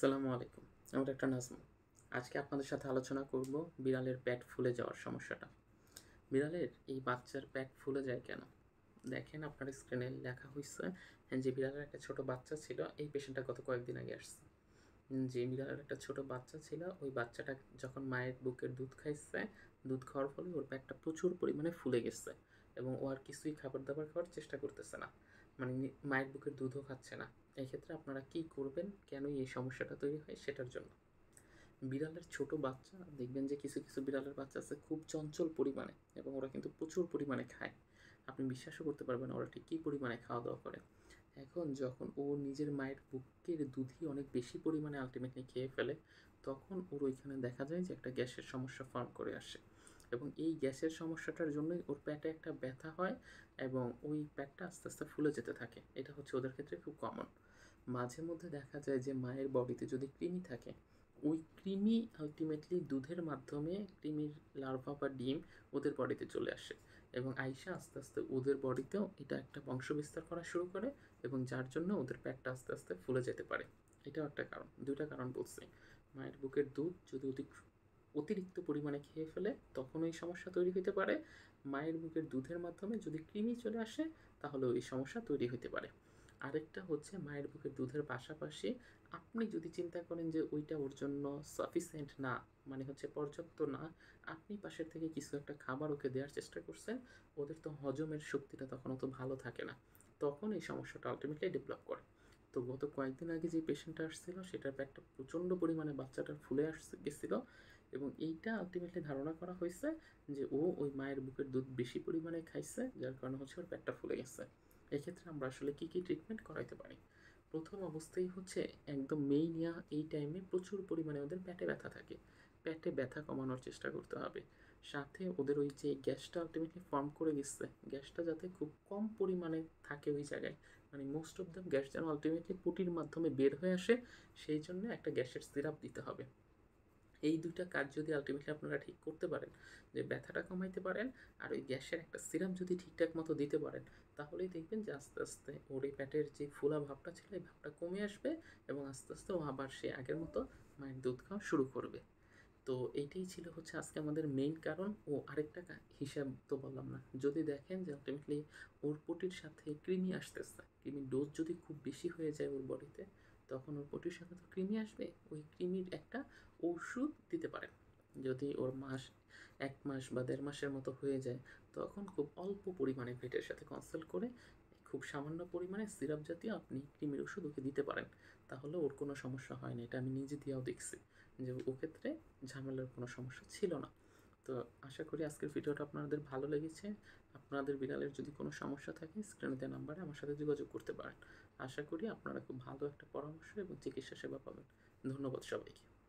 আসসালামু আলাইকুম। আমার একটা নাজমুল। আজকে আপনাদের সাথে আলোচনা করব বিড়ালের পেট ফুলে যাওয়ার সমস্যাটা। বিড়ালের এই বাচ্চার পেট ফুলে যায় কেন? দেখেন আপনার স্ক্রিনে লেখা হইছে যে বিড়ালের একটা ছোট বাচ্চা ছিল। এই পেশেন্টটা গত কয়েকদিন আগে আসছে। যে বিড়ালের একটা ছোট বাচ্চা ছিল, ওই বাচ্চাটা যখন মায়ের বুকের দুধ খাইছে, দুধ খাওয়ার ফলে ওর পেটটা প্রচুর পরিমাণে ফুলে গেছে এবং ও আর কিছুই খাবার-দাবার খাওয়ার চেষ্টা করতেছে না। মানে মায়ের বুকের দুধও খাচ্ছে না। এক্ষেত্রে আপনারা কি করবেন? কেনই এই সমস্যাটা তৈরি হয় সেটার জন্য। বিড়ালের ছোট বাচ্চা দেখবেন যে কিছু, কিছু বিড়ালের বাচ্চা আছে খুব চঞ্চল পরিমাণে এবং ওরা কিন্তু প্রচুর পরিমাণে খায়। আপনি বিশ্বাসও করতে পারবেন না ওরা ঠিক কী পরিমাণে খাওয়া-দাওয়া করে। এখন যখন ও নিজের মায়ের বুকের দুধই অনেক বেশি পরিমাণে আল্টিমেটলি খেয়ে ফেলে, তখন ওর ওইখানে দেখা যায় যে একটা গ্যাসের সমস্যা ফর্ম করে আসে এবং এই গ্যাসের সমস্যাটার জন্যই ওর পেটে একটা ব্যথা হয় এবং ওই পেটটা আস্তে, আস্তে ফুলে যেতে থাকে। এটা হচ্ছে ওদের ক্ষেত্রে খুব কমন। মাঝে মধ্যে দেখা যায় যে মায়ের বডিতে যদি কৃমি থাকে, ওই কৃমি আল্টিমেটলি দুধের মাধ্যমে কৃমির লার্ভা বা ডিম ওদের বডিতে চলে আসে এবং আইসা আস্তে, আস্তে ওদের বডিতেও এটা একটা বংশবিস্তার করা শুরু করে এবং যার জন্য ওদের পেটটা আস্তে, আস্তে ফুলে যেতে পারে। এটাও একটা কারণ। ২ টা কারণ বলছি। মায়ের বুকের দুধ যদি অতিরিক্ত পরিমাণে খেয়ে ফেলে তখন এই সমস্যা তৈরি হইতে পারে। মায়ের বুকের দুধের মাধ্যমে যদি কৃমি চলে আসে তাহলেও এই সমস্যা তৈরি হইতে পারে। আরেকটা হচ্ছে মায়ের বুকের দুধের পাশাপাশি আপনি যদি চিন্তা করেন যে ওইটা ওর জন্য সাফিসিয়েন্ট না, মানে হচ্ছে পর্যাপ্ত না, আপনি পাশের থেকে কিছু একটা খাবার ওকে দেওয়ার চেষ্টা করছেন, ওদের তো হজমের শক্তিটা তখন অত ভালো থাকে না। তখন এই সমস্যাটা আল্টিমেটলি ডেভেলপ করে। তো গত কয়েকদিন আগে যে পেশেন্টটা আসছিল সেটার পেটটা প্রচণ্ড পরিমাণে বাচ্চাটার ফুলে গেছিল এবং এইটা আল্টিমেটলি ধারণা করা হয়েছে যে ও ওই মায়ের বুকের দুধ বেশি পরিমাণে খাইছে, যার কারণে হচ্ছে ওর পেটটা ফুলে গেছে। এক্ষেত্রে আমরা আসলে কী, কী ট্রিটমেন্ট করাইতে পারি? প্রথম অবস্থায় হচ্ছে একদম মেইনিয়া এই টাইমে প্রচুর পরিমাণে ওদের পেটে ব্যথা থাকে। পেটে ব্যথা কমানোর চেষ্টা করতে হবে। সাথে ওদের ওই যে গ্যাসটা আল্টিমেটলি ফর্ম করে গেছে, গ্যাসটা যাতে খুব কম পরিমাণে থাকে ওই জায়গায়। মানে মোস্ট অফ দ্য গ্যাস যেন আল্টিমেটলি পটির মাধ্যমে বের হয়ে আসে, সেই জন্য একটা গ্যাসের সিরাপ দিতে হবে। এই ২ টা কাজ যদি আল্টিমেটলি আপনারা ঠিক করতে পারেন, যে ব্যথাটা কমাইতে পারেন আর ওই গ্যাসের একটা সিরাপ যদি ঠিকঠাক মতো দিতে পারেন, তাহলেই দেখবেন যে আস্তে, আস্তে ওর এই পেটের যে ফোলা ভাবটা ছিল এই ভাবটা কমে আসবে এবং আস্তে, আস্তে ও আবার সে আগের মতো মায়ের দুধ খাওয়া শুরু করবে। তো এইটাই ছিল হচ্ছে আজকে আমাদের মেইন কারণ। ও আরেকটা হিসাব তো বললাম না। যদি দেখেন যে আল্টিমেটলি ওর পটির সাথে কৃমি আসতেছে, কৃমির ডোজ যদি খুব বেশি হয়ে যায় ওর বডিতে, তখন ওর পটির সাথে তো কৃমি আসবে। ওই কৃমির একটা ওষুধ দিতে পারেন। যদি ওর ১ মাস বা ১.৫ মাসের মতো হয়ে যায়, তখন খুব অল্প পরিমাণে ভেটের সাথে কনসাল্ট করে খুব সামান্য পরিমাণে সিরাপ জাতীয় আপনি কৃমির ওষুধ ওকে দিতে পারেন। তাহলে ওর কোনো সমস্যা হয় না। এটা আমি নিজে দিয়েও দেখছি। যে ও ক্ষেত্রে ঝামেলার কোনো সমস্যা ছিল না। তো আশা করি আজকের ভিডিওটা আপনাদের ভালো লেগেছে। আপনাদের বিড়ালের যদি কোনো সমস্যা থাকে স্ক্রিনে দেওয়া নাম্বারে আমার সাথে যোগাযোগ করতে পারেন। আশা করি আপনারা খুব ভালো একটা পরামর্শ এবং চিকিৎসা সেবা পাবেন। ধন্যবাদ সবাইকে।